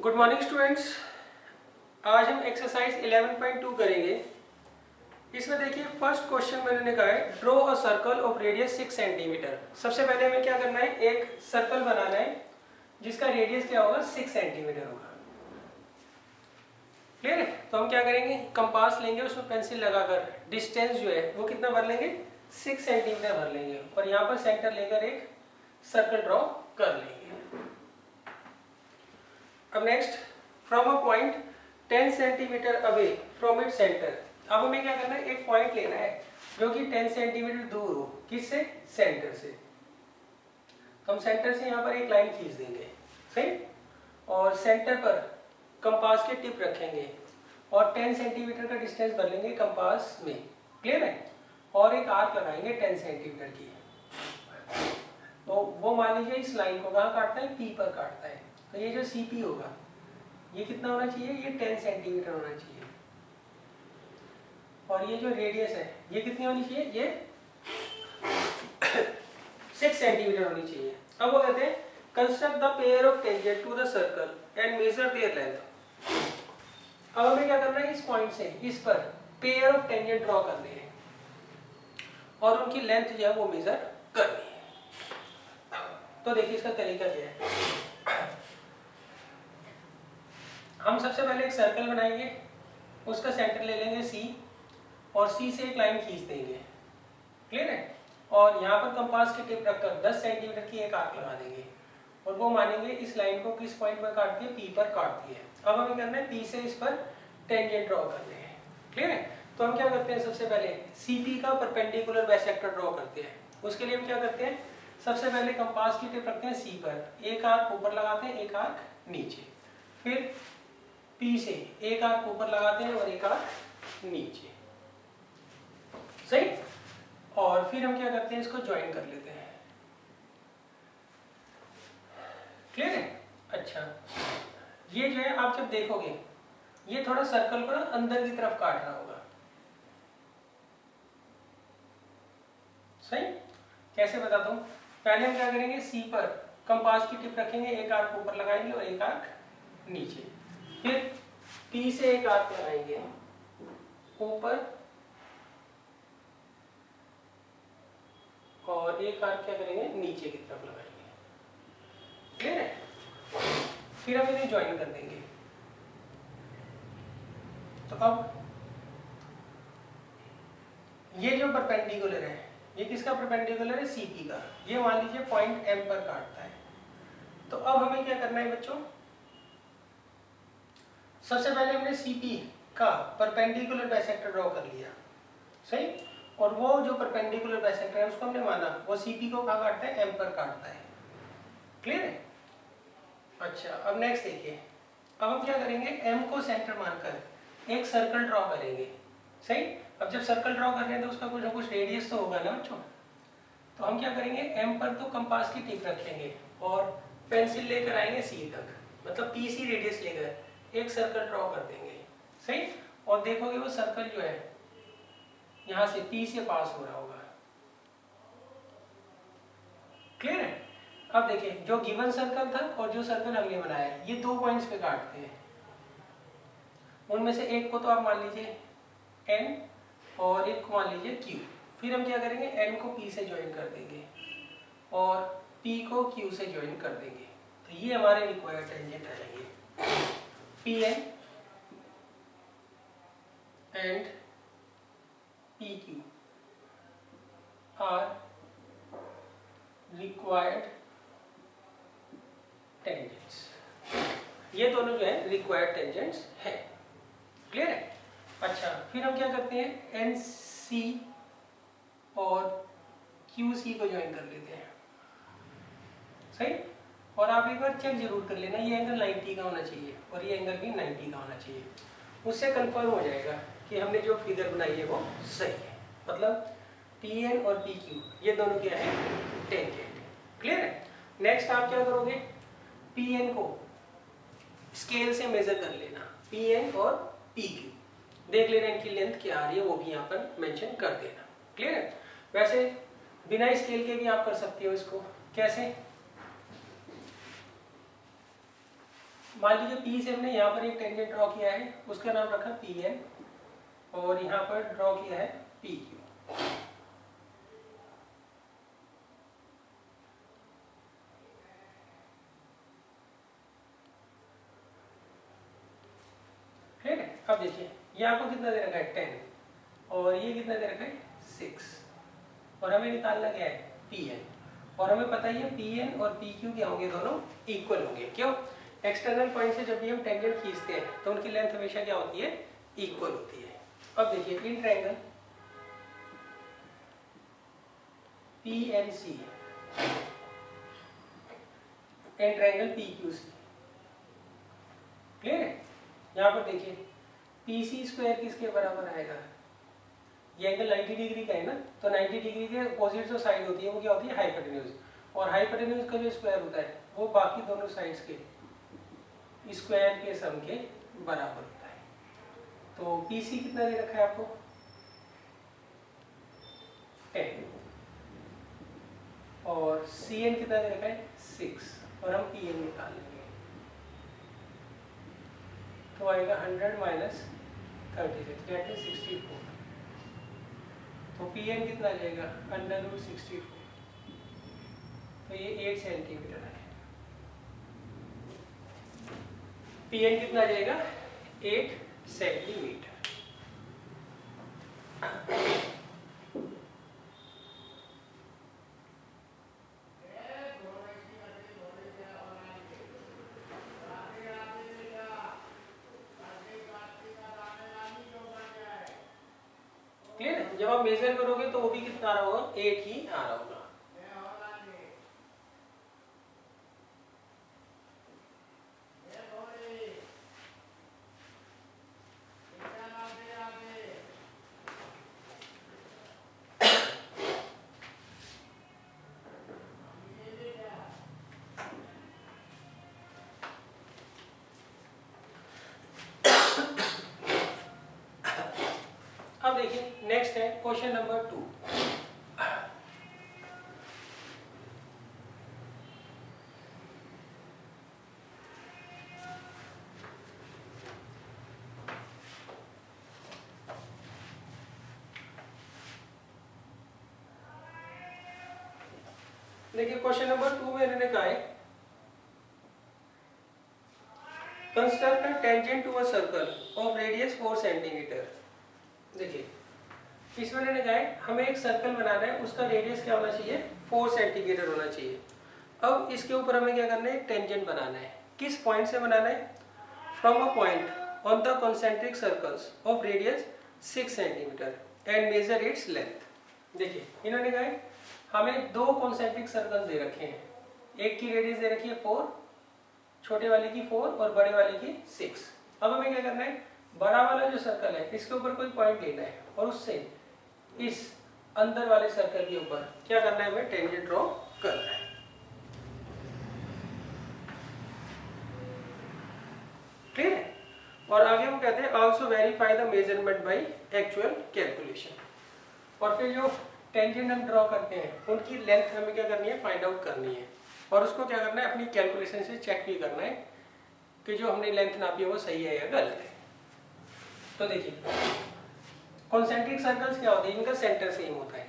Good morning students. आज हम exercise 11.2 करेंगे। इसमें देखिए फर्स्ट क्वेश्चन मैंने कहा है draw a circle of radius 6 centimetre. सबसे पहले हमें क्या करना है, एक सर्कल बनाना है जिसका रेडियस क्या होगा 6 सेंटीमीटर होगा। क्लियर है? तो हम क्या करेंगे, कंपास लेंगे, उसमें पेंसिल लगाकर डिस्टेंस जो है वो कितना भर लेंगे 6 सेंटीमीटर भर लेंगे और यहाँ पर सेंटर लेकर एक सर्कल ड्रॉ कर लेंगे। अब next, from a point 10 centimetre away from it centre. अब हमें क्या करना है, एक पॉइंट लेना है जो कि 10 सेंटीमीटर दूर हो। किससे? सेंटर से। तो हम सेंटर से यहाँ पर एक लाइन खींच देंगे, सही, और सेंटर पर कंपास के टिप रखेंगे और 10 सेंटीमीटर का डिस्टेंस भर लेंगे कंपास में। क्लियर है? और एक आर्क लगाएंगे 10 सेंटीमीटर की। तो वो मान लीजिए इस लाइन को कहाँ काटता है, पी पर काटता है। तो ये जो सी पी होगा ये कितना होना चाहिए, ये 10 सेंटीमीटर होना चाहिए। और ये जो रेडियस है ये कितनी होनी चाहिए, ये 6 सेंटीमीटर होनी चाहिए। अब वो कहते हैं construct the pair of tangent to the circle and measure their length. अब हमें क्या करना है, इस पॉइंट से इस पर पेयर ऑफ टेंजेंट ड्रॉ करने हैं और उनकी लेंथ जो है वो मेजर करनी है। तो देखिए इसका तरीका क्या है। हम सबसे पहले एक सर्कल बनाएंगे, उसका सेंटर ले लेंगे सी और सी से एक लाइन खींच देंगे। क्लियर है? और यहाँ पर कंपास की टिप रखकर 10 सेंटीमीटर की एक आर्क लगा देंगे और वो मानेंगे इस लाइन को किस पॉइंट पर काटती है, पी पर काटती है। अब हमें करना है पी से इस पर टेंजेंट ड्रॉ करने हैं। क्लियर है? तो हम क्या करते हैं, सबसे पहले सी पी का परपेंडिकुलर बाइसेक्टर ड्रॉ करते हैं। उसके लिए हम क्या करते हैं, सबसे पहले कंपास की टिप रखते हैं सी पर, एक आर्क ऊपर लगाते हैं, एक आर्क नीचे, फिर पी से एक आर्क ऊपर लगाते हैं और एक आर्क नीचे, सही। और फिर हम क्या करते हैं, इसको ज्वाइन कर लेते हैं। क्लियर है? अच्छा, ये जो है आप जब देखोगे ये थोड़ा सर्कल को ना अंदर की तरफ काट रहा होगा, सही। कैसे बताता हूँ, पहले हम क्या करेंगे, सी पर कंपास की टिप रखेंगे, एक आर्क ऊपर लगाएंगे और एक आर्क नीचे, फिर पी से एक आर्क लगाएंगे ऊपर और एक आर्क क्या करेंगे नीचे की तरफ लगाएंगे। क्लियर है? फिर हम इन्हें ज्वाइन कर देंगे। तो अब ये जो परपेंडिकुलर है ये किसका परपेंडिकुलर है, सीपी का। ये मान लीजिए पॉइंट एम पर काटता है। तो अब हमें क्या करना है बच्चों, सबसे पहले हमने सीपी का परपेंडिकुलर बाइसेक्टर ड्रॉ कर लिया, सही। और वो जो परपेंडिकुलर बाइसेक्टर है उसको हमने माना वो सीपी को कहाँ काटता है, एम पर काटता है। क्लियर है? अच्छा, अब नेक्स्ट देखिए, अब हम क्या करेंगे, एम को सेंटर मानकर एक सर्कल ड्रॉ करेंगे, सही। अब जब सर्कल ड्रॉ कर रहे हैं तो उसका कुछ ना कुछ रेडियस तो होगा ना बच्चों। तो हम क्या करेंगे, एम पर तो कंपास की टिप रखेंगे और पेंसिल लेकर आएंगे सी तक, मतलब पी सी रेडियस लेकर एक सर्कल ड्रॉ कर देंगे, सही। और देखोगे वो सर्कल जो है यहाँ से पी से पास हो रहा होगा। क्लियर है? अब देखिए जो गिवन सर्कल था और जो सर्कल हमने बनाया है ये 2 पॉइंट्स पे काटते हैं। उनमें से एक को तो आप मान लीजिए एन और एक को मान लीजिए क्यू। फिर हम क्या करेंगे, एन को पी से ज्वाइन कर देंगे और पी को क्यू से ज्वाइन कर देंगे। तो ये हमारे रिक्वायर्ड टेंजेंट आ जाएंगे, P N and P Q are required tangents. ये दोनों जो है रिक्वायर्ड टेंजेंट्स है। क्लियर है? अच्छा, फिर हम क्या करते हैं, एन सी और क्यू सी को ज्वाइन कर लेते हैं, सही। और आप एक बार चेक जरूर कर लेना ये एंगल 90 का होना चाहिए और ये एंगल भी 90 का होना चाहिए। उससे कंफर्म हो जाएगा कि हमने जो फिगर बनाई है वो सही है। मतलब पी एन और पी क्यू ये दोनों क्या है, टेंजेंट। क्लियर है? नेक्स्ट आप क्या करोगे, पी एन को स्केल से मेजर कर लेना, पी एन और पी क्यू देख लेना इनकी लेंथ क्या आ रही है, वो भी यहाँ पर मेंशन कर देना। क्लियर है? वैसे बिना स्केल के भी आप कर सकते हो इसको। कैसे? मान लीजिए पी से हमने यहाँ पर एक टेंजेंट ड्रॉ किया है, उसका नाम रखा पी एन, और यहाँ पर ड्रॉ किया है पी क्यू। ठीक है, अब देखिए ये आपको कितना दे रखा है 10, और ये कितना दे रखा है 6, और हमें निकालना क्या है पी एन, और हमें पता ही है पी एन और पी क्यू क्या होंगे, दोनों इक्वल होंगे। क्यों? एक्सटर्नल पॉइंट से जब भी हम टेंजेंट खींचते हैं तो उनकी लेंथ हमेशा क्या होती है, इक्वल होती है। अब देखिए in triangle P N C and triangle P Q C, clear है? यहाँ पर देखिए पी सी स्क्वायर किसके बराबर आएगा, ये एंगल 90 डिग्री का है ना, तो 90 डिग्री के अपोजिट जो साइड होती है वो क्या होती है हाइपोटेन्यूज, और हाइपोटेन्यूज का जो स्क्वायर होता है वो बाकी दोनों साइड्स के स्क्वायर के सम के बराबर होता है। तो पी सी कितना दे रखा है आपको 10, और सी एन कितना दे रखा है 6, और हम पी एन निकाल लेंगे तो आएगा 100 माइनस 36 दैट इज 64, तो पी एन कितना आ जाएगा √64, तो ये 8 सेंटीमीटर है। पी एन कितना आ जाएगा 8 सेंटीमीटर। क्लियर है? जब आप मेजर करोगे तो वो भी कितना आ रहा होगा 8 ही आ रहा होगा। अब देखिए नेक्स्ट है क्वेश्चन नंबर 2। देखिए क्वेश्चन नंबर 2 में इन्होंने कहा है construct a tangent to a circle of radius 4 centimetre. देखिए इसमें इन्होंने कहा है हमें एक सर्कल बनाना है, उसका रेडियस क्या होना चाहिए 4 सेंटीमीटर होना चाहिए। अब इसके ऊपर हमें क्या करना है टेंजेंट बनाना है। किस पॉइंट से बनाना है, from a point on the concentric circles of radius 6 centimetre and measure its length. देखिए इन्होंने कहा है हमें दो कॉन्सेंट्रिक सर्कल्स दे रखे हैं, एक की रेडियस दे रखी है 4, छोटे वाले की 4 और बड़े वाले की 6। अब हमें क्या करना है बड़ा वाला जो सर्कल है इसके ऊपर कोई पॉइंट लेना है और उससे इस अंदर वाले सर्कल के ऊपर क्या करना है हमें टेंजेंट ड्रॉ करना है। ठीक है? और आगे वो कहते हैं also verify the measurement by actual calculation. और फिर जो टेंजेंट हम ड्रॉ करते हैं उनकी लेंथ हमें क्या करनी है फाइंड आउट करनी है, और उसको क्या करना है अपनी कैलकुलेशन से चेक भी करना है कि जो हमने लेंथ नापी है वो सही है या गलत है। तो देखिए कॉन्सेंट्रिक सर्कल्स क्या होते हैं, इनका सेंटर सेम होता है।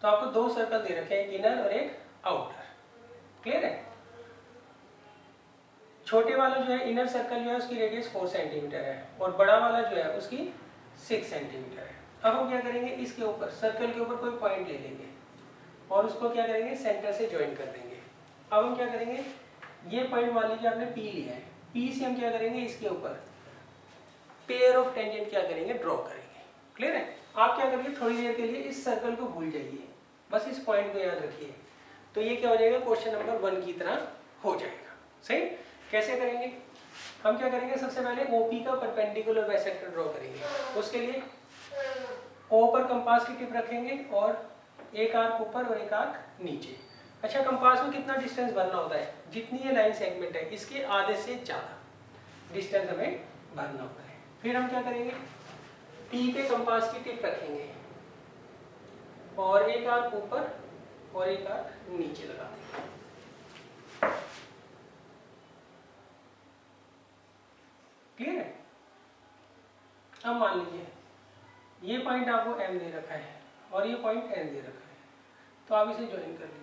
तो आपको दो सर्कल दे रखे हैं, एक इनर और एक आउटर। क्लियर है? छोटे वाला जो है इनर सर्कल जो है उसकी रेडियस 4 सेंटीमीटर है और बड़ा वाला जो है उसकी 6 सेंटीमीटर है। अब हम क्या करेंगे इसके ऊपर सर्कल के ऊपर कोई पॉइंट ले लेंगे और उसको क्या करेंगे सेंटर से ज्वाइन कर देंगे। अब हम क्या करेंगे ये पॉइंट मान लीजिए आपने पी लिया है, पी से हम क्या करेंगे इसके ऊपर पेयर ऑफ टेंजेंट क्या करेंगे ड्रॉ करेंगे। क्लियर है? आप क्या करिए थोड़ी देर के लिए इस सर्कल को भूल जाइए, बस इस पॉइंट को याद रखिए, तो ये क्या हो जाएगा क्वेश्चन नंबर 1 की तरह हो जाएगा। सही? कैसे करेंगे, हम क्या करेंगे सबसे पहले ओपी का परपेंडिकुलर बाइसेक्टर ड्रॉ करेंगे। उसके लिए ओ पर कंपास की टिप रखेंगे और एक आर्क ऊपर और एक आर्क नीचे। अच्छा कंपास में कितना डिस्टेंस भरना होता है, जितनी ये लाइन सेगमेंट है इसके आधे से ज्यादा डिस्टेंस हमें भरना होता है। फिर हम क्या करेंगे पी पे कंपास की टिप रखेंगे और एक आर्क ऊपर और एक आर्क नीचे लगा देंगे। अब मान लीजिए ये पॉइंट आपको M दे रखा है और ये पॉइंट N दे रखा है, तो आप इसे ज्वाइन कर लीजिए।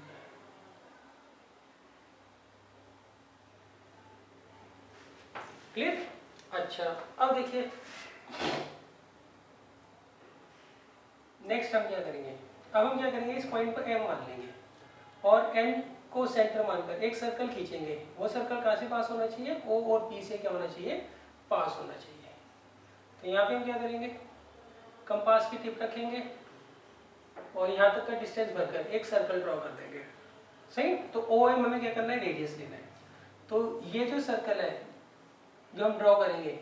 क्लियर? अच्छा, अब देखिए नेक्स्ट हम क्या करेंगे। अब हम क्या करेंगे, इस पॉइंट पर M मान लेंगे और N को सेंटर मानकर एक सर्कल खींचेंगे। वो सर्कल कहाँ से पास होना चाहिए, O और P से क्या होना चाहिए, पास होना चाहिए। तो यहाँ पे हम क्या करेंगे, कंपास की टिप रखेंगे और यहाँ तक का डिस्टेंस भरकर एक सर्कल ड्रॉ कर देंगे। सही? तो OM हमें क्या करना है, रेडियस लेना है। तो ये जो सर्कल है जो हम ड्रॉ करेंगे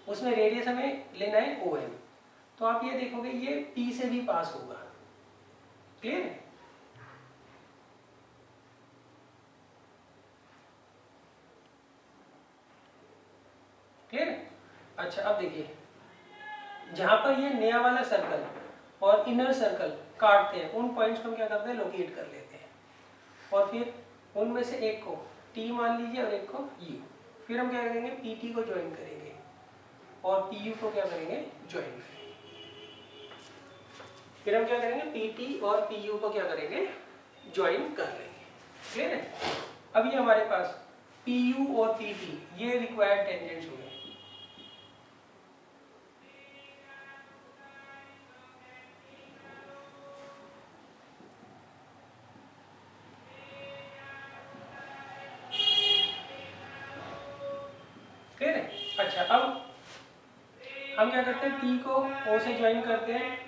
उसमें रेडियस हमें लेना है OM। तो आप ये देखोगे ये P से भी पास होगा। क्लियर है? क्लियर है? अच्छा, अब देखिए जहां पर ये नया वाला सर्कल और इनर सर्कल काटते हैं उन पॉइंट्स को हम क्या करते हैं, लोकेट कर लेते हैं और फिर उनमें से एक को T मान लीजिए और एक को U। फिर हम क्या करेंगे, PT को ज्वाइन करेंगे और PU को क्या करेंगे, ज्वाइन करेंगे। फिर हम क्या करेंगे, PT और PU को क्या करेंगे, ज्वाइन कर लेंगे। क्लियर है? अभी हमारे पास PU और PT ये रिक्वायर्ड टेंजेंट्स हो गए। क्लियर है? अच्छा, अब हम क्या करते हैं, T को O से ज्वाइन करते हैं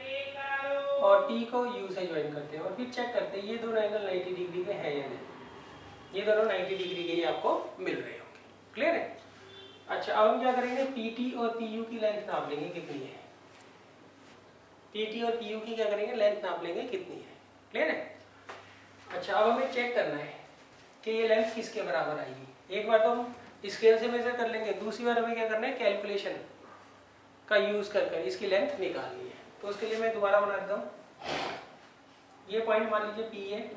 और T को U से ज्वाइन करते हैं और फिर चेक करते हैं ये दोनों एंगल 90 डिग्री के हैं या नहीं। ये दोनों 90 डिग्री के ही आपको मिल रहे होंगे। क्लियर है? अच्छा, अब हम क्या करेंगे, PT और PU की लेंथ नाप लेंगे कितनी है। PT और PU की क्या करेंगे, लेंथ नाप लेंगे कितनी है। क्लियर है? अच्छा, अब हमें चेक करना है कि ये लेंथ किसके बराबर आएगी। एक बार तो हम स्केल से मेजर कर लेंगे, दूसरी बार हमें क्या करना है, कैलकुलेशन का यूज कर इसकी लेंथ निकालनी है। तो उसके लिए मैं दोबारा बना देता हूँ। ये पॉइंट मान लीजिए P है,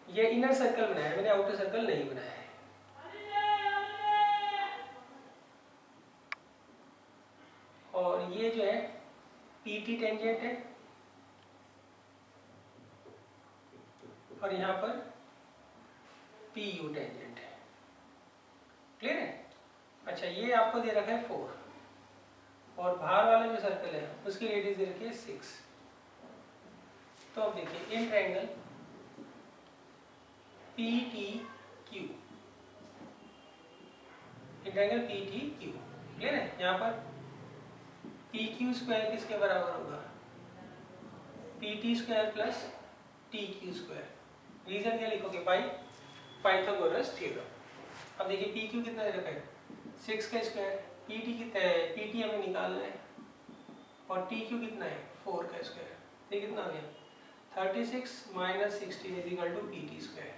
ये इनर सर्कल बनाया है मैंने, आउटर सर्कल नहीं बनाया है। और ये जो है PT टेंजेंट है और यहाँ पर PU टेंजेंट है। क्लियर है? अच्छा, ये आपको दे रखा है 4 और बाहर वाला जो सर्कल है उसकी रेडियस दे रखी है 6। तो अब देखिए in triangle PTQ, in triangle PTQ। Clear है? यहाँ पर PQ स्क्वायर किसके बराबर होगा, PT square plus TQ square. Reason क्या लिखोगे, पाइथागोरस थ्योरम। अब देखिए PQ कितना दे रखा है, 6 का स्क्वायर, PT कितना है, PT हमें निकालना है और TQ कितना है, 4 का स्क्वायर। ये कितना आ गया, 36 minus 16 is equal to PT square.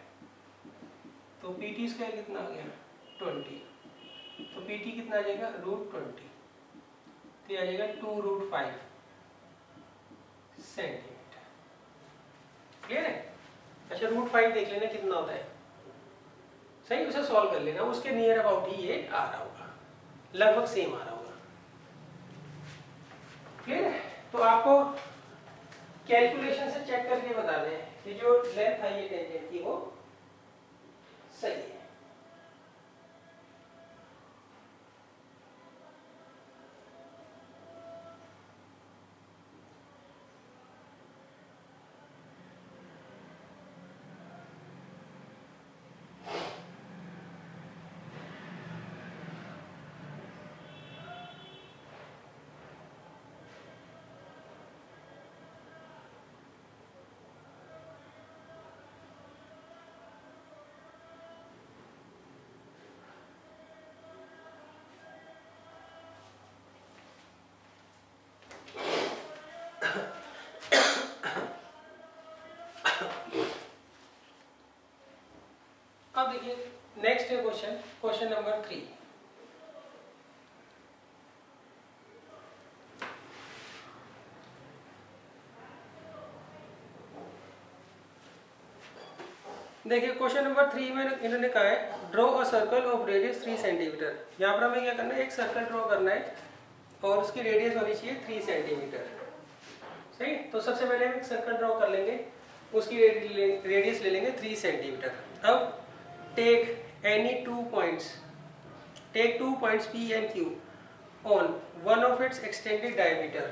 तो PT स्क्वायर कितना आ गया, 20। तो PT कितना आ जाएगा, √20। तो आ जाएगा 2√5 सेंटीमीटर। क्लियर है? अच्छा, √5 देख लेना कितना होता है, सही, उसे सॉल्व कर लेना, उसके नियर अबाउट ही ये आ रहा होगा, लगभग सेम आ रहा होगा। क्लियर है? तो आपको कैलकुलेशन से चेक करके बता दें कि जो लेंथ है ये टेंजेंट की वो सही है। अब देखिए नेक्स्ट है क्वेश्चन नंबर 3। देखिए क्वेश्चन नंबर 3 में इन्होंने कहा है draw a circle of radius 3 centimetre. यहाँ पर हमें क्या करना है, एक सर्कल ड्रॉ करना है और उसकी रेडियस होनी चाहिए 3 सेंटीमीटर। सही, तो सबसे पहले हम एक सर्कल ड्रॉ कर लेंगे, उसकी रेडियस ले लेंगे 3 सेंटीमीटर। अब take any 2 points, take 2 points P and Q on one of its extended diameter,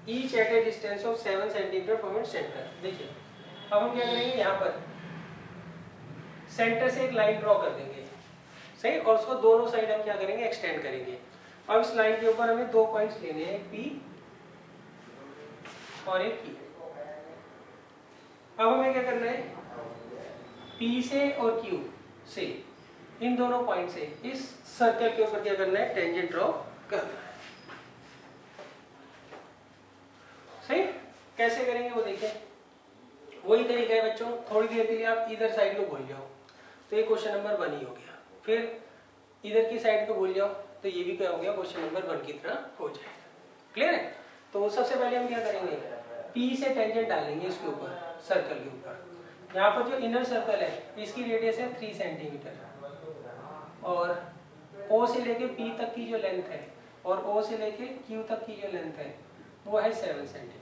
each at a distance of 7 centimeter from its center। देखिए अब हम क्या करेंगे, यहाँ पर सेंटर से एक लाइन ड्रॉ कर देंगे, सही, और उसको दोनों साइड हम क्या करेंगे, एक्सटेंड करेंगे। अब इस लाइन के ऊपर हमें 2 पॉइंट्स लेने हैं, एक P और एक Q। अब हमें क्या करना है, P से और Q से, इन दोनों पॉइंट से इस सर्कल के ऊपर क्या करना है, टेंजेंट ड्रॉ करना है। सही, कैसे करेंगे वो देखिए, वही तरीका है बच्चों। थोड़ी देर के लिए आप इधर साइड को भूल जाओ तो ये क्वेश्चन नंबर 1 ही हो गया, फिर इधर की साइड को भूल जाओ तो ये भी क्या हो गया, क्वेश्चन नंबर 1 की तरह हो जाएगा। क्लियर है? तो सबसे पहले हम क्या करेंगे, P से टेंजेंट डालेंगे इसके ऊपर, सर्कल के ऊपर। यहाँ पर जो इनर सर्कल है इसकी रेडियस है 3 सेंटीमीटर, और O से लेके P तक की जो लेंथ है और O से लेके Q तक की जो लेंथ है वो है 7 सेंटीमीटर।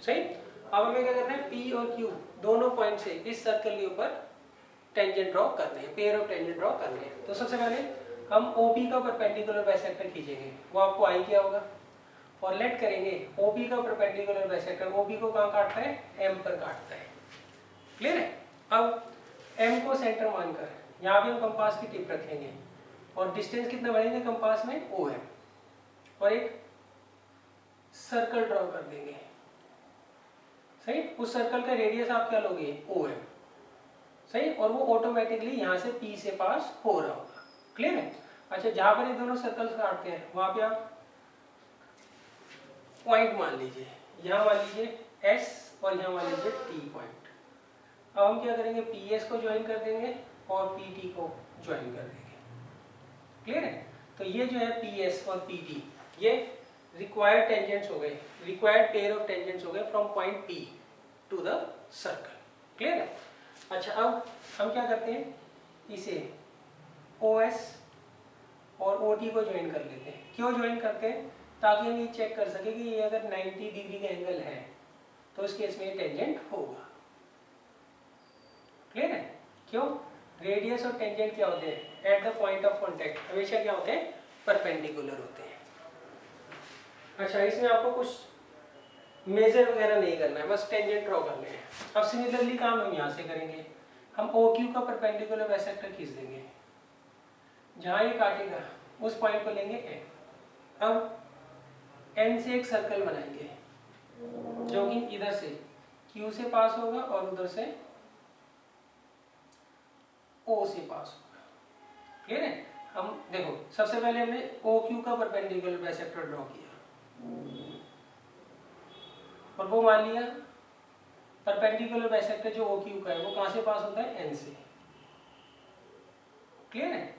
सही, अब हमें क्या करना है, P और Q दोनों पॉइंट से इस सर्कल के ऊपर टेंजेंट ड्रॉ करने हैं, पेयर ऑफ टेंजेंट ड्रॉ करने हैं। तो सबसे पहले हम OP का परपेंडिकुलर बाइसेक्टर खींचेंगे, वो आपको आई क्या होगा, और लेट करेंगे OP का परपेंडिकुलर बाइसेक्टर, OP को कहाँ काटता है, M पर काटता है। क्लियर है? अब M को सेंटर मानकर यहाँ भी हम कंपास की टिप रखेंगे और डिस्टेंस कितना बढ़ेंगे कंपास में, OM, और एक सर्कल ड्रॉ कर देंगे। सही, उस सर्कल का रेडियस आप क्या लोगे, OM। सही, और वो ऑटोमेटिकली यहाँ से P से पास हो रहा होगा। क्लियर है? अच्छा, जहां पर ये दोनों सर्कल्स काटते हैं वहां पे आप पॉइंट मान लीजिए, यहाँ मान लीजिए S और यहाँ मान लीजिए T पॉइंट। अब हम क्या करेंगे, PS को ज्वाइन कर देंगे और PT को ज्वाइन कर देंगे। क्लियर है? तो ये जो है PS और PT ये रिक्वायर्ड टेंजेंट्स हो गए, रिक्वायर्ड पेयर ऑफ टेंजेंट्स हो गए from point P to the circle. Clear है? अच्छा, अब हम क्या करते हैं, इसे OS और OT को ज्वाइन कर लेते हैं। क्यों ज्वाइन करते हैं, ताकि हम ये चेक कर सके कि ये अगर 90 डिग्री का एंगल है तो इस केस में टेंजेंट होगा। क्लियर है? क्यों, रेडियस और टेंजेंट क्या होते हैं, at the point of contact हमेशा क्या होते हैं, परपेंडिकुलर होते हैं। अच्छा, इसमें आपको कुछ मेजर वगैरह नहीं करना है, बस टेंजेंट ड्रॉ करने हैं। अब सिमिलरली काम हम यहाँ से करेंगे, हम OQ का परपेंडिकुलर बाइसेक्टर खींच देंगे, जहाँ ये काटेगा उस पॉइंट को लेंगे N। अब N से एक सर्कल बनाएंगे जो कि इधर से Q से पास होगा और उधर से O से पास होगा। क्लियर है? हम देखो, सबसे पहले हमने OQ का परपेंडिकुलर बाइसेक्टर ड्रॉ किया और वो मान लिया परपेंडिकुलर बाइसेक्टर जो OQ का है वो कहाँ से पास होता है, N से। क्लियर है?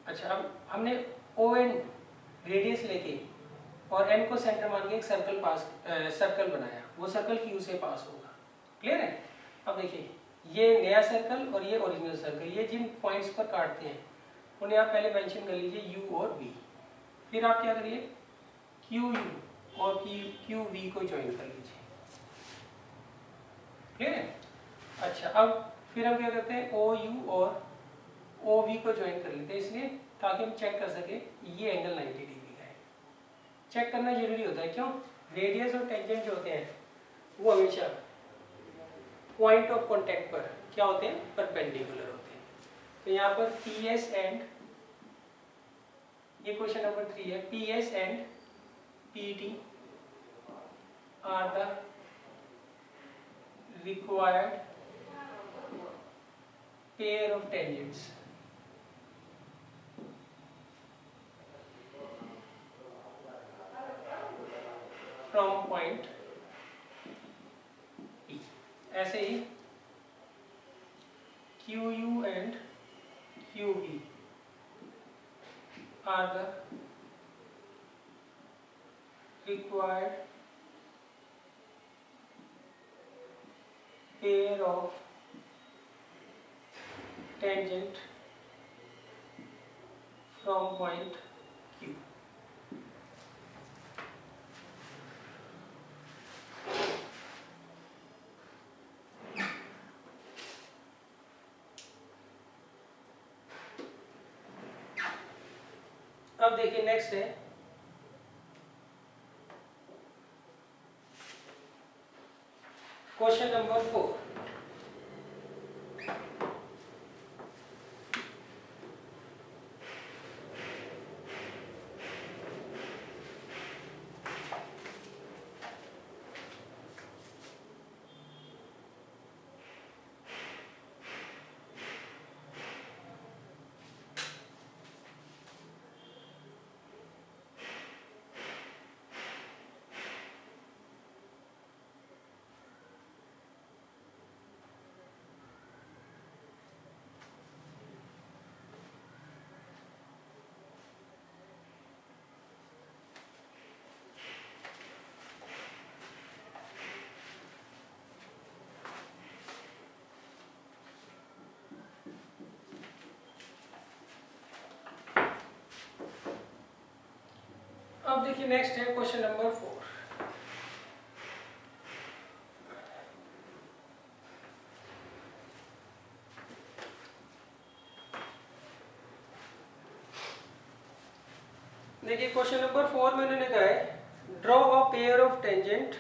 अच्छा, अब हमने ON रेडियस लेके और N को सेंटर मान के एक सर्कल बनाया, वो सर्कल Q से पास होगा। क्लियर है? अब देखिए, ये नया सर्कल और ये ओरिजिनल सर्कल, ये जिन पॉइंट्स पर काटते हैं उन्हें आप पहले मेंशन कर लीजिए U और V। फिर आप क्या करिए, QU और QV को ज्वाइन कर लीजिए। क्लियर है? अच्छा, अब फिर हम क्या करते हैं, OU और OV को ज्वाइन कर लेते हैं, इसलिए ताकि हम चेक कर सके ये एंगल 90 डिग्री का है। चेक करना जरूरी होता है, क्यों, रेडियस और टेंजेंट जो होते हैं वो हमेशा पॉइंट ऑफ कांटेक्ट पर क्या होते हैं, परपेंडिकुलर होते हैं। तो यहाँ पर PS एंड, ये क्वेश्चन नंबर 3 है, PS and PT are the required pair of tangents from point P। ऐसे ही QU and QV are the required pair of tangent from point Q। अब देखिए नेक्स्ट है क्वेश्चन नंबर 4। अब देखिए next है क्वेश्चन नंबर 4। देखिए क्वेश्चन नंबर 4 में उन्होंने कहा है draw a pair of tangent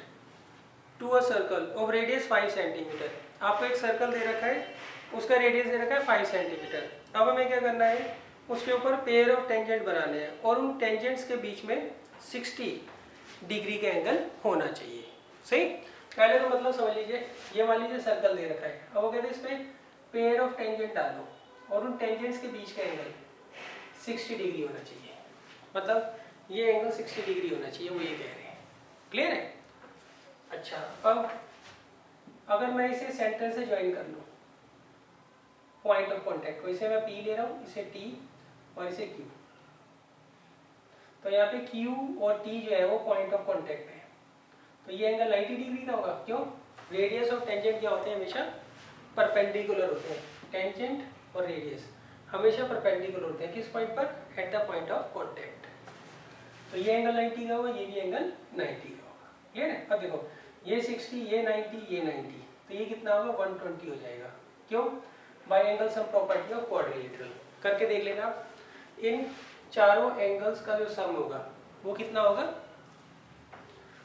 to a circle of radius 5 centimetre. आपको एक सर्कल दे रखा है, उसका रेडियस दे रखा है 5 सेंटीमीटर। अब हमें क्या करना है, उसके ऊपर पेयर ऑफ टेंजेंट बनाने हैं और उन टेंजेंट्स के बीच में 60 डिग्री का एंगल होना चाहिए। सही, पहले तो मतलब समझ लीजिए, ये मान लीजिए सर्कल दे रखा है। अब वो कहते हैं इसमें पेयर ऑफ टेंजेंट डालो और उन टेंजेंट्स के बीच का एंगल 60 डिग्री होना चाहिए। मतलब ये एंगल 60 डिग्री होना चाहिए, वो ये कह रहे हैं। क्लियर है? अच्छा, अब अगर मैं इसे सेंटर से ज्वाइन कर लूँ पॉइंट ऑफ कांटेक्ट को, इसे मैं P ले रहा हूँ, इसे T और इसे Q, तो यहाँ पे Q और T जो है वो पॉइंट ऑफ कांटेक्ट है, तो ये एंगल 90 डिग्री का होगा। क्यों? रेडियस ऑफ टेंजेंट क्या होते हैं, हमेशा परपेंडिकुलर होते हैं। टेंजेंट और रेडियस हमेशा परपेंडिकुलर होते हैं, किस पॉइंट पर? At the point of contact. तो ये एंगल 90 का होगा, ये भी एंगल 90 का होगा। क्लियर है? अब देखो, ये 60, ये 90, ये 90, तो ये कितना होगा? 120 हो जाएगा। क्यों? Bye angle sum property of quadrilateral. करके देख लेना, इन चारों एंगल्स का जो सम होगा वो कितना होगा?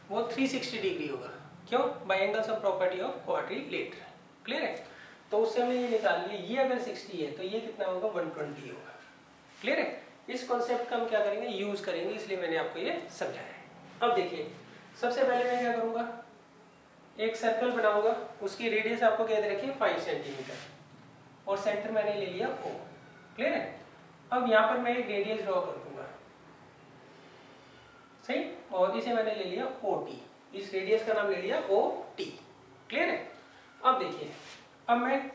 वो 360 डिग्री होगा। क्यों? Bye angle sum property of quadrilateral. Clear है? तो उससे हमें ये निकाल लिया, ये अगर 60 है तो ये कितना होगा? 120 होगा। क्लियर है? इस कॉन्सेप्ट का हम क्या करेंगे? यूज करेंगे, इसलिए मैंने आपको ये समझाया है। अब देखिए, सबसे पहले मैं क्या करूंगा, एक सर्कल बनाऊंगा, उसकी रेडियस आपको क्या दे रखी है? 5 सेंटीमीटर और सेंटर मैंने ले लिया O। क्लियर है? अब यहाँ पर मैं एक रेडियस ड्रॉ कर दूंगा, सही, और इसे मैंने ले लिया OT। इस रेडियस का नाम ले लिया OT। क्लियर है? अब देखिए, अब मैं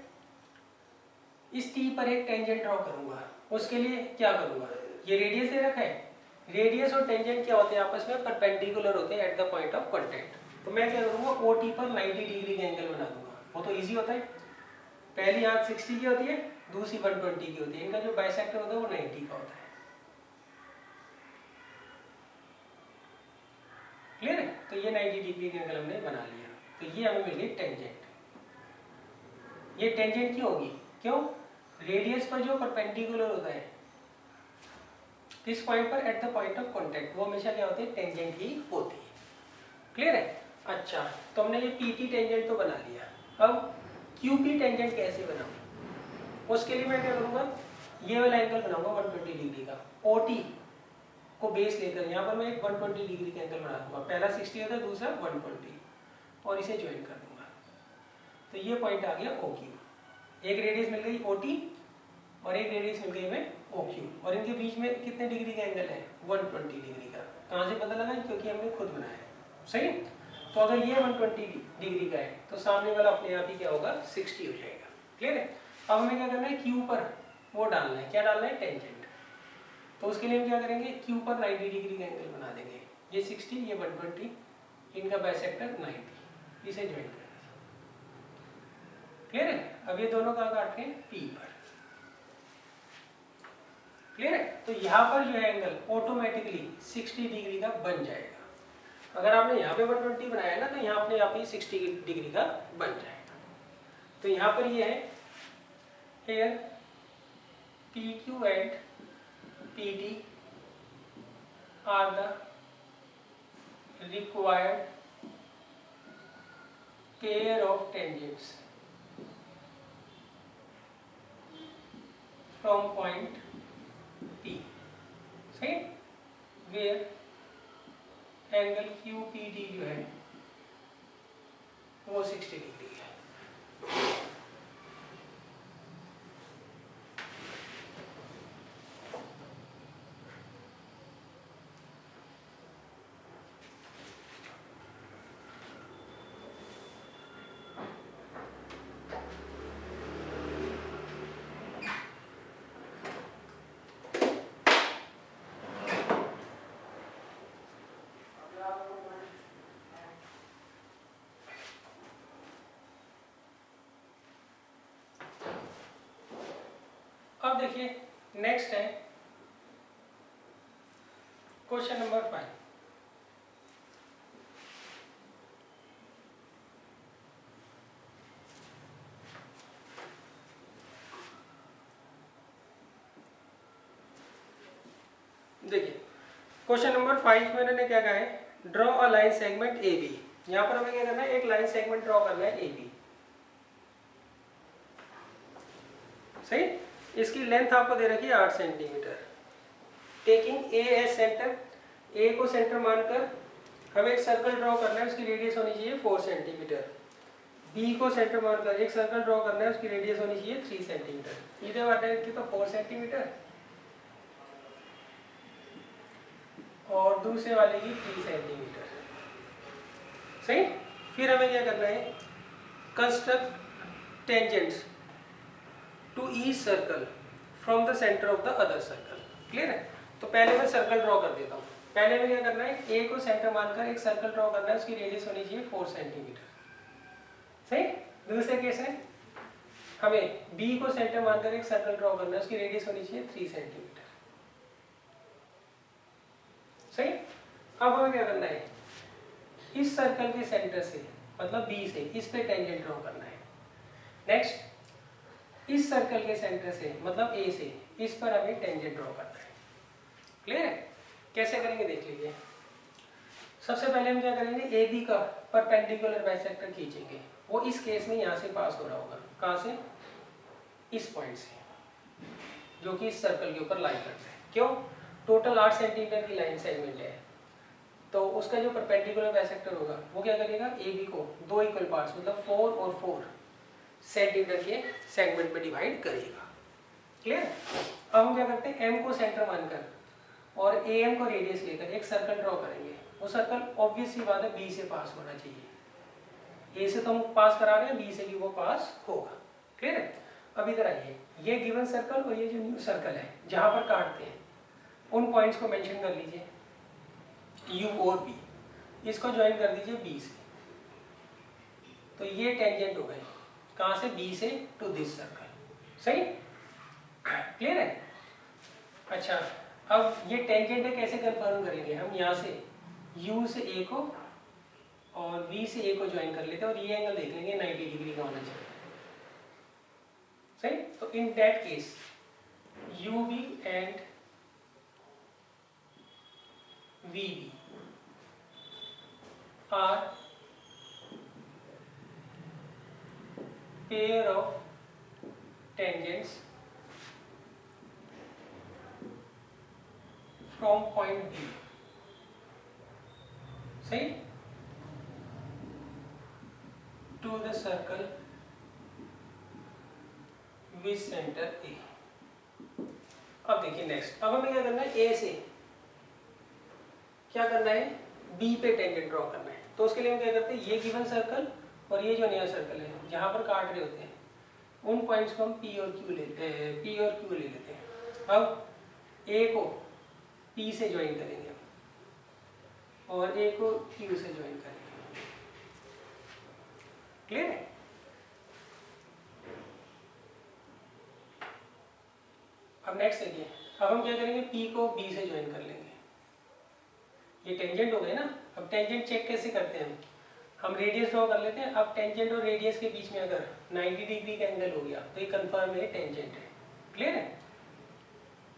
इस T पर एक टेंजेंट ड्रॉ करूंगा। उसके लिए क्या करूंगा, ये रेडियस दे रखा है, रेडियस और टेंजेंट क्या होते हैं? आपस में परपेंडिकुलर होते हैं at the point of contact. तो मैं क्या करूंगा, OT पर 90 डिग्री का एंगल बना दूंगा। वो तो इजी होता है, पहली आंख 60 की होती है, दूसरी 120 की होती है, इनका जो बाइसेक्टर होता है वो 90 का होता है। क्लियर है? तो ये 90 डिग्री का एंगल हमने बना लिया, तो ये हमें मिल गई टेंजेंट। ये टेंजेंट क्यों होगी? क्यों? रेडियस पर जो परपेंडिकुलर होता है किस पॉइंट पर? At the point of contact, वो हमेशा क्या होती है? टेंजेंट ही होती है। क्लियर है? अच्छा, तो हमने ये PT टेंजेंट तो बना लिया। अब QP टेंजेंट कैसे बनाऊं? उसके लिए मैं क्या करूंगा, ये वाला एंगल बनाऊंगा 120 डिग्री का। OT को बेस लेकर यहाँ पर मैं एक 120 डिग्री का एंगल बना दूंगा। पहला 60 होता है, दूसरा 120, और इसे ज्वाइन कर दूंगा। तो ये पॉइंट आ गया OQ। एक रेडियस मिल गई OT और एक रेडियस मिल गई हमें OQ, और इनके बीच में कितने डिग्री का एंगल है? 120 डिग्री का। कहाँ से पता लगा? क्योंकि हमने खुद बनाया है। सही? तो अगर ये 120 डिग्री का है तो सामने वाला अपने आप ही क्या होगा? 60 हो जाएगा। क्लियर है? अब हमें क्या करना है, Q पर वो डालना है। क्या डालना है? टेंजेंट। तो उसके लिए हम क्या करेंगे, Q पर 90 डिग्री का एंगल बना देंगे। ये 60, ये 120, इनका बाइसेक्टर 90, इसे ज्वाइन करेंगे। क्लियर है? अब ये दोनों कहाँ काट रहे हैं? P पर। क्लियर है? तो यहाँ पर जो है एंगल ऑटोमेटिकली 60 डिग्री का बन जाएगा। अगर आपने यहाँ पे 120 बनाया है ना, तो यहाँ अपने आप ही 60 डिग्री का बन जाएगा। तो यहाँ पर ये है here PQ and PD are the required pair of tangents from point P, सही, where एंगल QPD जो है वो 60 डिग्री है। अब देखिए नेक्स्ट है क्वेश्चन नंबर 5। देखिए क्वेश्चन नंबर 5 में इन्होंने क्या कहा है, draw a line segment A B. यहाँ पर हमें क्या करना है, एक लाइन सेगमेंट ड्रॉ करना है ए बी, सही। इसकी लेंथ आपको दे रखी है 8 centimetre. Taking a as centre, ए को सेंटर मानकर हमें एक सर्कल ड्रॉ करना है, उसकी रेडियस होनी चाहिए 4 सेंटीमीटर। बी को सेंटर मानकर एक सर्कल ड्रॉ करना है, उसकी रेडियस होनी चाहिए 3 सेंटीमीटर। इधर वाले की तो 4 सेंटीमीटर और दूसरे वाले की 3 सेंटीमीटर, सही। फिर हमें क्या करना है, construct tangents to each circle from the centre of the other circle. Clear है। तो पहले मैं सर्कल ड्रॉ कर देता हूँ। पहले में क्या करना है, ए को सेंटर मानकर एक सर्कल ड्रॉ करना है, उसकी रेडियस होनी चाहिए 4 सेंटीमीटर, सही। दूसरे केस में हमें बी को सेंटर मानकर एक सर्कल ड्रॉ करना है, उसकी रेडियस होनी चाहिए 3 सेंटीमीटर, सही। अब हमें क्या करना है, इस सर्कल के सेंटर से मतलब बी से इस पे टेंजेंट ड्रॉ करना है। नेक्स्ट इस सर्कल के सेंटर से मतलब ए से इस पर हमें टेंजेंट ड्रॉ करना है। क्लियर है। कैसे करेंगे देख लीजिए। सबसे पहले हम क्या करेंगे, ए बी का परपेंडिकुलर बाइसेक्टर खींचेंगे। वो इस केस में यहाँ से पास हो रहा होगा, कहाँ से, इस पॉइंट से, जो कि इस सर्कल के ऊपर लाइन करता है। क्यों, टोटल 8 सेंटीमीटर की लाइन सेगमेंट है, तो उसका जो परपेंडिकुलर बाइसेक्टर होगा वो क्या करेगा, ए बी को 2 इक्वल पार्ट्स मतलब 4 और 4 सेंटीमीटर के सेगमेंट में डिवाइड करेगा। क्लियर। अब हम क्या करते हैं, एम को सेंटर मानकर और ए एम को रेडियस लेकर एक सर्कल ड्रॉ करेंगे। वो सर्कल ऑब्वियस सी बात है बी से पास होना चाहिए। ए से तो हम पास करा रहे हैं, बी से भी वो पास होगा। क्लियर है। अब इधर आइए, ये गिवन सर्कल और ये जो न्यू सर्कल है जहाँ पर काटते हैं उन पॉइंट्स को मेंशन कर लीजिए, यू और बी। इसको ज्वाइन कर दीजिए बी से, तो ये टेंजेंट हो गए कहाँ से, बी से टू दिस सर्कल, सही। क्लियर है। अच्छा, अब ये टेंजेंट है कैसे कंफर्म करेंगे, हम यहाँ से u से a को और v से a को ज्वाइन कर लेते हैं और ये एंगल देख लेंगे 90 डिग्री का होना चाहिए, सही। तो in that case ub and vb are pair of tangents from point B, सही, to the circle with center A। अब देखिए नेक्स्ट, अब हमें क्या करना है, A से क्या करना है, B पे टेंजेंट ड्रॉ करना है। तो उसके लिए हम क्या करते हैं, ये गिवन सर्कल और ये जो नया सर्कल है जहाँ पर काट रहे होते हैं उन पॉइंट्स को हम P और Q ले लेते हैं। अब A को P से ज्वाइन करेंगे और A को Q से ज्वाइन करेंगे। क्लियर है। अब नेक्स्ट देखिए, अब हम क्या करेंगे, P को B से ज्वाइन कर लेंगे। ये टेंजेंट हो गए ना। अब टेंजेंट चेक कैसे करते हैं, हम रेडियस ड्रॉ कर लेते हैं। अब टेंजेंट और रेडियस के बीच में अगर 90 डिग्री का एंगल हो गया तो ये कंफर्म है टेंजेंट है। क्लियर है।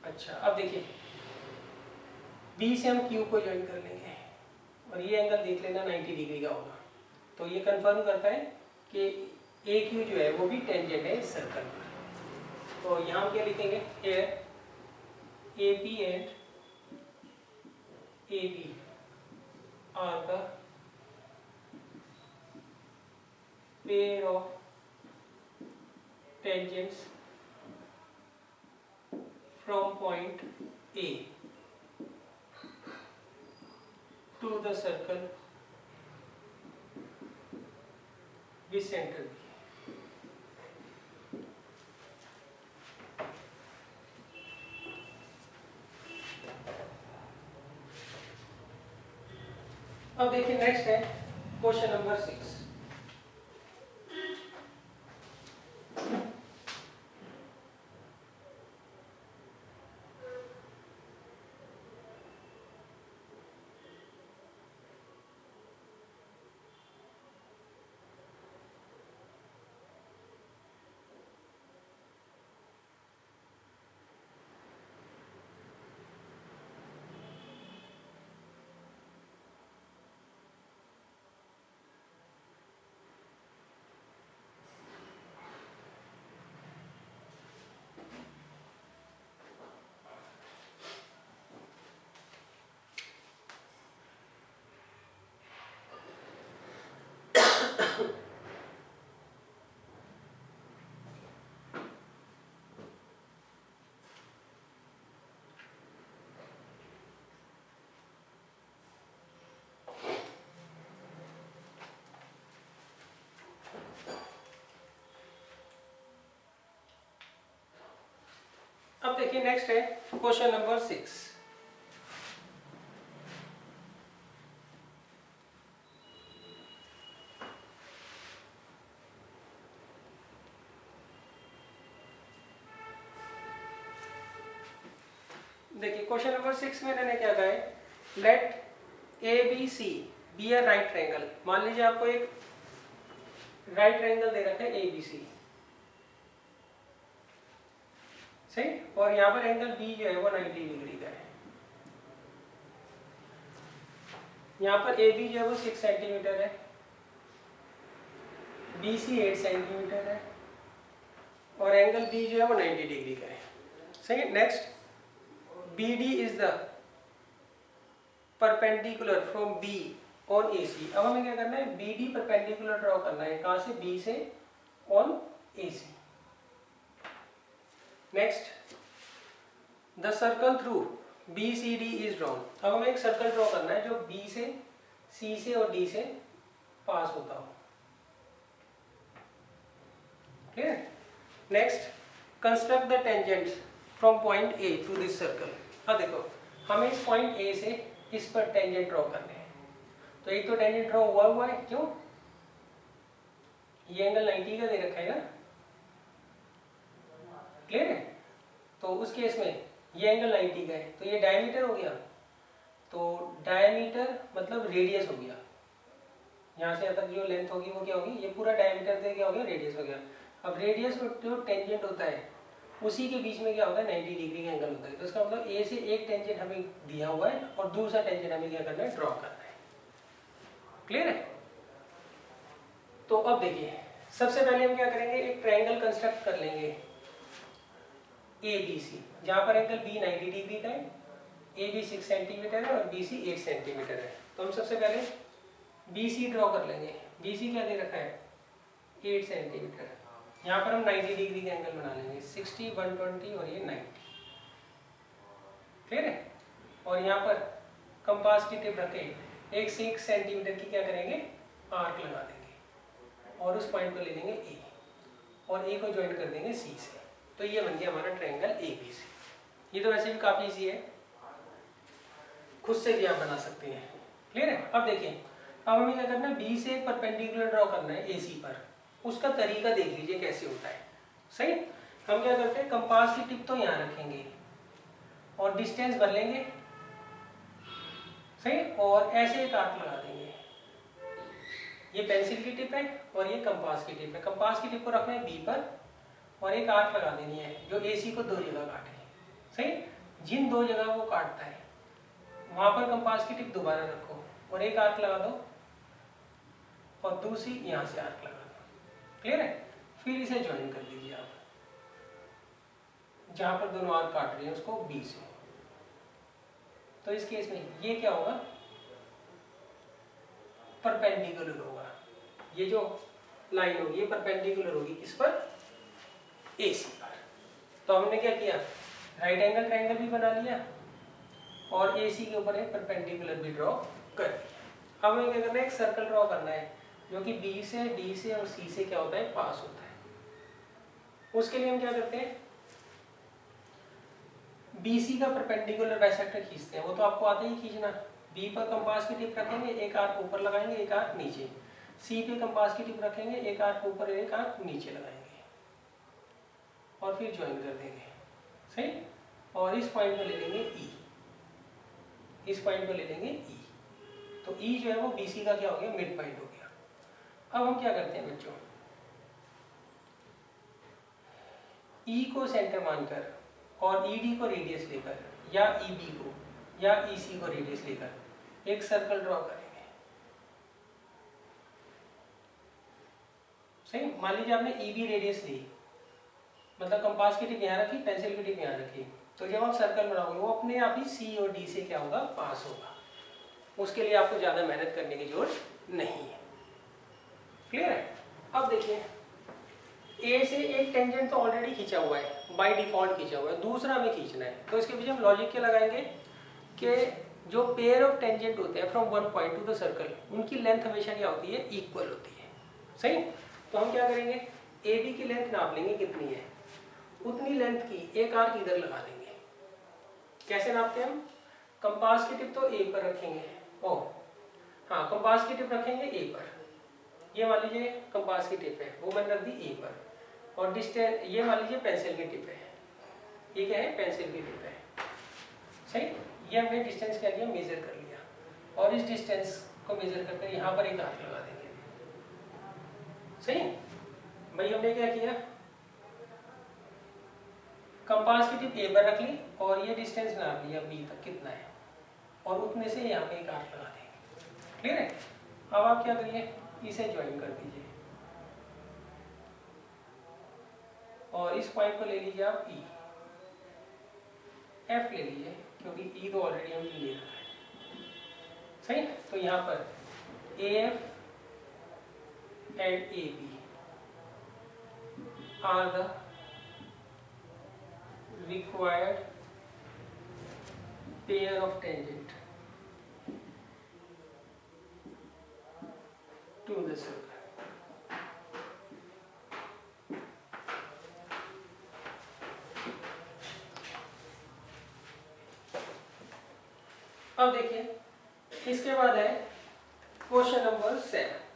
अच्छा, अब देखिए बी से हम क्यू को ज्वाइन कर लेंगे और ये एंगल देख लेना 90 डिग्री का होगा। तो ये कंफर्म करता है कि ए क्यू जो है वो भी टेंजेंट है इस सर्कल पर। तो यहाँ हम क्या लिखेंगे, here A P and A B are the pair of tangents from point A to the circle with center B. अब देखिए नेक्स्ट है क्वेश्चन नंबर 6। अब देखिए नेक्स्ट है क्वेश्चन नंबर 6। देखिए क्वेश्चन नंबर 6 में मैंने क्या कहा है, let A B C be a right triangle. मान लीजिए आपको एक राइट ट्रायंगल दे रखा है ए बी सी, सही, और यहाँ पर एंगल बी जो है वो 90 डिग्री का है। यहाँ पर ए बी जो है वो 6 सेंटीमीटर है, बी सी 8 सेंटीमीटर है और एंगल बी जो है वो 90 डिग्री का है, सही। Next B D is the perpendicular from B on A C. अब हमें क्या करना है, बी डी परपेंडिकुलर ड्रॉ करना है, कहाँ से, बी से on A C. Next the circle through B C D is drawn. अब हमें एक सर्कल ड्रॉ करना है जो बी से, सी से और डी से पास होता हो, clear. Next construct the tangents from point A to this circle. अब देखो हमें इस पॉइंट ए से इस पर टेंजेंट ड्रॉ करने हैं। तो एक तो टेंजेंट ड्रॉ हुआ है, क्यों, ये एंगल 90 का दे रखा है ना, क्लियर है। तो उस केस में ये एंगल 90 का है, तो ये डायमीटर हो गया, तो डायमीटर मतलब रेडियस हो गया, यहाँ से यहाँ तक जो लेंथ होगी वो क्या होगी, ये पूरा डायमीटर से क्या हो गया, रेडियस हो गया। अब रेडियस और जो टेंजेंट होता है उसी के बीच में क्या होता है, 90 डिग्री का एंगल होता है। तो इसका मतलब ए से एक टेंजेंट हमें दिया हुआ है और दूसरा टेंजेंट हमें क्या करना है, ड्रॉ करना है, क्लियर है। तो अब देखिए सबसे पहले हम क्या करेंगे, एक ट्रायंगल कंस्ट्रक्ट कर लेंगे ए बी सी, जहाँ पर एंगल बी 90 डिग्री का है, ए बी 6 सेंटीमीटर है और बी सी 8 सेंटीमीटर है। तो हम सबसे पहले बी सी ड्रॉ कर लेंगे। बी सी क्या दे रखा है, 8 सेंटीमीटर। यहाँ पर हम 90 डिग्री का एंगल बना लेंगे, 60, 120 और ये 90, क्लियर है। और यहाँ पर कंपास की टिप रख के 1 से 1 सेंटीमीटर की क्या करेंगे, आर्क लगा देंगे और उस पॉइंट को ले लेंगे ए और ए को ज्वाइन कर देंगे सी से। तो ये बन गया हमारा ट्रायंगल ए बी सी। ये तो वैसे भी काफ़ी इजी है, खुद से भी आप बना सकते हैं, क्लियर है। अब देखिए अब हमें क्या करना है, बी से एक परपेंडिकुलर ड्रॉ करना है ए सी पर। उसका तरीका देख लीजिए कैसे होता है, सही। हम क्या करते हैं, कंपास की टिप तो यहाँ रखेंगे और डिस्टेंस भर लेंगे, सही, और ऐसे एक आर्क लगा देंगे। ये पेंसिल की टिप है और ये कंपास की टिप है। कंपास की टिप को रखना है बी पर और एक आर्क लगा देनी है जो ए सी को 2 जगह काटे, सही। जिन 2 जगह वो काटता है वहां पर कंपास की टिप दोबारा रखो और एक आर्क लगा दो और दूसरी यहां से आर्क लगा दो। क्लियर है? फिर इसे ज्वाइन कर दीजिए आप, जहां पर दोनों आर्क काट रही है उसको बी से। तो इस केस में ये क्या होगा, परपेंडिकुलर होगा। ये जो लाइन होगी ये परपेंडिकुलर होगी किस पर, AC पर। तो हमने क्या किया, राइट एंगल ट्रायंगल भी बना लिया और AC के ऊपर एक परपेंडिकुलर भी ड्रॉ कर दिया। अब हमें क्या करना है, एक सर्कल ड्रॉ करना है जो कि B से, D से और C से क्या होता है, पास होता है। उसके लिए हम क्या करते हैं, BC का परपेंडिकुलर बाइसेक्टर खींचते हैं। वो तो आपको आता ही खींचना। B पर कंपास की टिप रखेंगे, एक आर्क ऊपर लगाएंगे, एक आर्क नीचे। C पे कंपास की टिप रखेंगे, एक आर्क ऊपर एक आर्क नीचे लगाएंगे और फिर ज्वाइन कर देंगे। सही? और इस पॉइंट को ले लेंगे E, इस पॉइंट को ले लेंगे E। तो E जो है वो BC का क्या हो गया, मिड पॉइंट हो गया। अब हम क्या करते हैं बच्चों, E को सेंटर मानकर और ED को रेडियस लेकर या EB को या EC को रेडियस लेकर एक सर्कल ड्रॉ करेंगे। सही? मान लीजिए आपने EB रेडियस ली, मतलब कंपास की टिप यहाँ रखी, पेंसिल की टिप यहाँ रखी, तो जब आप सर्कल बनाओगे वो अपने आप ही C और D से क्या होगा, पास होगा। उसके लिए आपको ज़्यादा मेहनत करने की जरूरत नहीं है। क्लियर है? अब देखिए, A से एक टेंजेंट तो ऑलरेडी खींचा हुआ है, बाय डिफॉल्ट खींचा हुआ है, दूसरा हमें खींचना है। तो इसके पीछे हम लॉजिक क्या लगाएंगे कि जो पेयर ऑफ टेंजेंट होते हैं from one point two the circle, उनकी लेंथ हमेशा क्या होती है, इक्वल होती है। सही? तो हम क्या करेंगे, AB की लेंथ नाप लेंगे कितनी है, उतनी लेंथ की एक आर्क इधर लगा देंगे। कैसे नापते हैं हम, कंपास की टिप तो A पर रखेंगे, हाँ कंपास की टिप रखेंगे A पर। ये मान लीजिए कंपास की टिप है, वो मैंने रख दी A पर, और डिस्टेंस ये मान लीजिए पेंसिल की टिप है, ये क्या है, पेंसिल की टिप है। सही? ये हमने डिस्टेंस क्या किया, मेजर कर लिया, और इस डिस्टेंस को मेजर करके यहाँ पर एक आर्क लगा देंगे। सही? भाई हमने क्या किया, कंपास की टिप A पर रख ली और ये डिस्टेंस नाप लिया B तक कितना है, और उतने से यहाँ पे एक आर्क लगा देंगे। क्लियर है? अब आप क्या करिए, इसे ज्वाइन कर दीजिए और इस पॉइंट को ले लीजिए आप E, F ले लीजिए क्योंकि E तो ऑलरेडी हमने ले रखा है। सही? तो यहाँ पर AF and AB are the required pair of tangent to the circle. अब देखिए, इसके बाद है क्वेश्चन नंबर 7।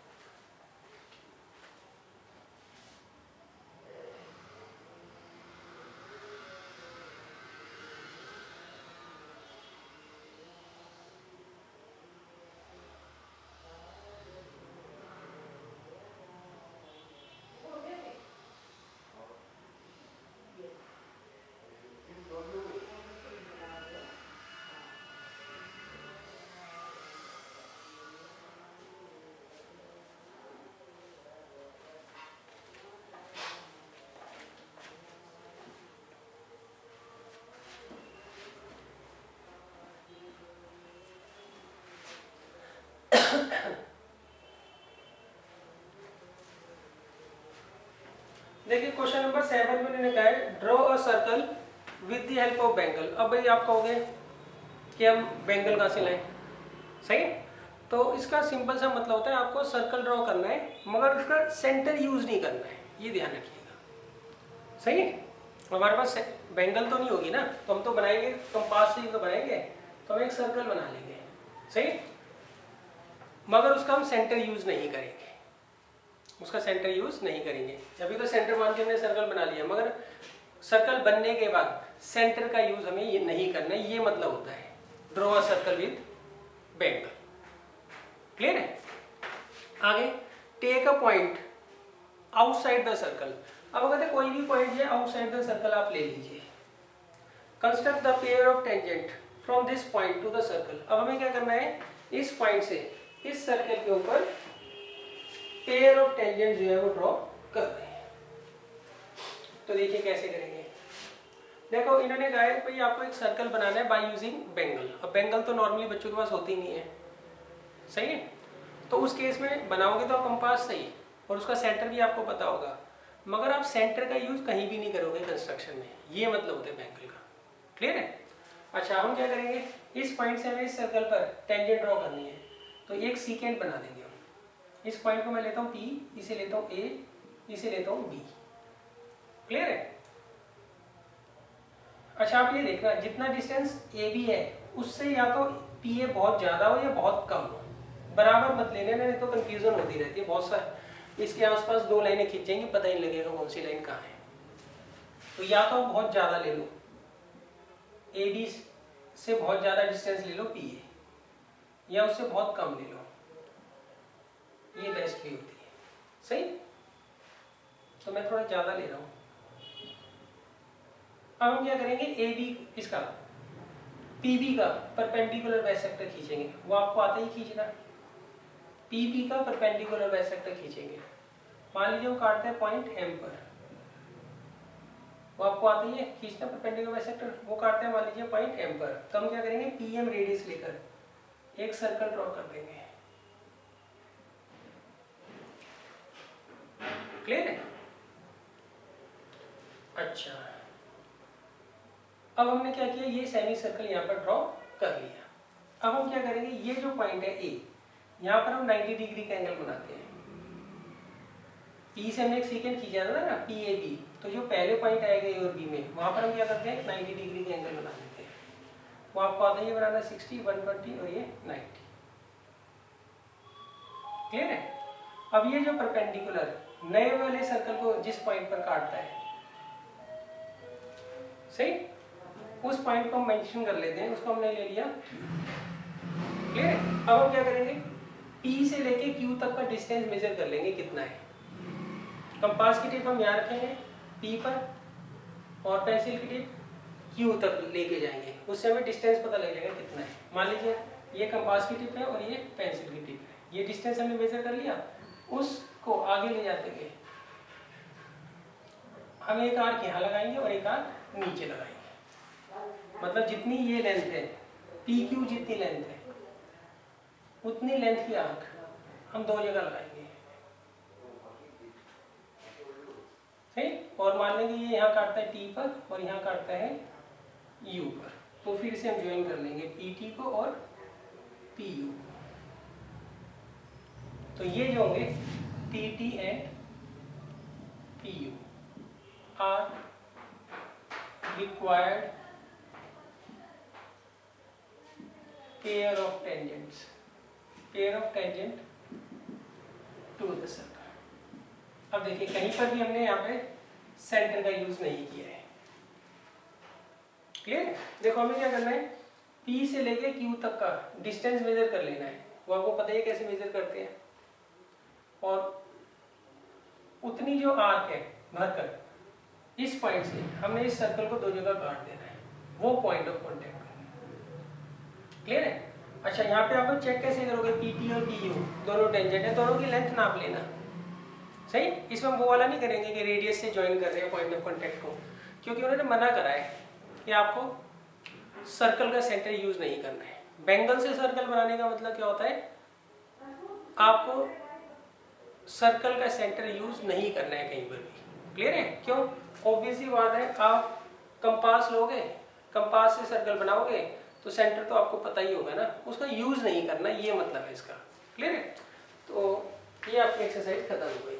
देखिए क्वेश्चन नंबर 7 में मैंने कहा है draw a circle with the help of bangle. अब भाई आप कहोगे कि हम बैंगल कहाँ से लाएं, सही? तो इसका सिंपल सा मतलब होता है आपको सर्कल ड्रॉ करना है मगर उसका सेंटर यूज नहीं करना है, ये ध्यान रखिएगा। सही? हमारे पास बैंगल तो नहीं होगी ना, तो हम तो बनाएंगे कंपास से तो बनाएंगे, तो हम एक सर्कल बना लेंगे। सही? मगर उसका हम सेंटर यूज नहीं करेंगे, उसका सेंटर यूज नहीं करेंगे। अभी तो सेंटर मान के हमने सर्कल बना लिया, मगर सर्कल बनने के बाद सेंटर का यूज हमें ये नहीं करना है, ये मतलब होता है draw a circle with bangle. Clear है? आगे take a point outside the circle. अब अगर कोई भी पॉइंट है आउटसाइड द सर्कल आप ले लीजिए। Construct the pair of tangent from this point two the circle. अब हमें क्या करना है, इस पॉइंट से इस सर्कल के ऊपर पेयर ऑफ टेंजेंट जो है वो ड्रॉ कर रहे हैं। तो देखिए कैसे करेंगे। देखो इन्होंने कहा है भाई आपको एक सर्कल बनाना है बाय यूजिंग बेंगल। अब बेंगल तो नॉर्मली बच्चों के पास होती नहीं है, सही है। तो उस केस में बनाओगे तो कंपास सही और उसका सेंटर भी आपको पता होगा, मगर आप सेंटर का यूज कहीं भी नहीं करोगे कंस्ट्रक्शन में, ये मतलब होता है बेंगल का। क्लियर है। अच्छा हम क्या करेंगे, इस पॉइंट से हमें इस सर्कल पर टेंजेंट ड्रॉ करनी है, तो एक सीकेंट बना देंगे हम। इस पॉइंट को मैं लेता हूँ P, इसे लेता हूँ A, इसे लेता हूँ B। क्लियर है। अच्छा आप ये देखना, जितना डिस्टेंस AB है उससे या तो PA बहुत ज्यादा हो या बहुत कम हो, बराबर मत लेने, नहीं तो कंफ्यूजन होती रहती है। बहुत सारे इसके आसपास दो लाइनें खींचेंगी, पता ही नहीं लगेगा कौन सी लाइन कहाँ है। तो या तो बहुत ज्यादा ले लो, AB से बहुत ज्यादा डिस्टेंस ले लो PA, या उससे बहुत कम ले लो, ये बेस्ट भी होती है। सही। तो मैं थोड़ा ज्यादा ले रहा हूँ। अब हम क्या करेंगे, AB इसका PB का परपेंडिकुलर बाइसेक्टर खींचेंगे। वो आपको आता ही खींचना। PB का परपेंडिकुलर बाइसेक्टर खींचेंगे। मान लीजिए वो काटते हैं पॉइंट M पर, वो आपको आता ही है खींचना परपेंडिकुलर बाइसेक्टर। वो काटते हैं मान लीजिए पॉइंट M पर, तो हम क्या करेंगे, PM रेडियस लेकर एक सर्कल ड्रॉ कर देंगे। क्लियर है। अच्छा अब हमने क्या किया, ये सेमी सर्कल यहाँ पर ड्रॉ कर लिया। अब हम क्या करेंगे, ये जो पॉइंट है A, यहाँ पर हम 90 डिग्री का एंगल बनाते हैं। P से हमने एक सेकेंड खींचा था ना PAB, तो जो पहले पॉइंट आएगा A और B में, वहां पर हम क्या करते हैं 90 डिग्री का एंगल बना देते हैं। वो आपको आता है ये बनाना 60, 120 और ये 90। क्लियर है। अब ये जो परपेंडिकुलर नए वाले सर्कल को जिस पॉइंट पर काटता है, सही, उस पॉइंट को हम मेंशन कर लेते हैं, उसको हमने ले लिया। क्लियर है। अब हम क्या करेंगे, P से लेके Q तक का डिस्टेंस मेजर कर लेंगे कितना है। कंपास की टिप हम यहाँ रखेंगे P पर और पेंसिल की टिप Q तक लेके जाएंगे, उससे हमें डिस्टेंस पता लग जाएगा कितना है। मान लीजिए ये कंपास की टिप है और ये पेंसिल की टिप है, ये डिस्टेंस हमने मेजर कर लिया। उसको आगे ले जाते हुए हम एक आर्क यहाँ लगाएंगे और एक आर्क नीचे लगाएंगे। मतलब जितनी ये लेंथ है, PQ जितनी लेंथ है उतनी लेंथ की आर्क हम दो जगह लगाएंगे। सही। और मान लेंगे ये यहाँ काटता है T पर और यहाँ काटता है U पर, तो फिर से हम ज्वाइन कर लेंगे PT को और PU। तो ये जो होंगे PT and PU are required pair of tangents, pair of tangent to the circle. अब देखिए कहीं पर भी हमने यहाँ पे सेंटर का यूज नहीं किया है। क्लियर है। देखो हमें क्या करना है, P से लेके Q तक का डिस्टेंस मेजर कर लेना है। वो आपको पता है कैसे मेजर करते हैं। और उतनी जो आर्क है भरकर इस पॉइंट से हमने इस सर्कल को दो जगह काट देना है, वो पॉइंट ऑफ कॉन्टेक्ट। क्लियर है। अच्छा यहाँ पे आपको चेक कैसे करोगे, PT और PU दोनों टेंजेंट है, दोनों की लेंथ नाप लेना। सही। इसमें हम वो वाला नहीं करेंगे कि रेडियस से ज्वाइन कर रहे हैं पॉइंट ऑफ कॉन्टेक्ट को, क्योंकि उन्होंने मना करा है कि आपको सर्कल का सेंटर यूज नहीं करना है। बेंगल से सर्कल बनाने का मतलब क्या होता है, आपको सर्कल का सेंटर यूज नहीं करना है कहीं पर भी। क्लियर है। क्यों, ऑब्वियसली बात है, आप कंपास लोगे, कंपास से सर्कल बनाओगे तो सेंटर तो आपको पता ही होगा ना, उसका यूज नहीं करना, ये मतलब है इसका। क्लियर है। तो ये आपकी एक्सरसाइज खत्म हो गई।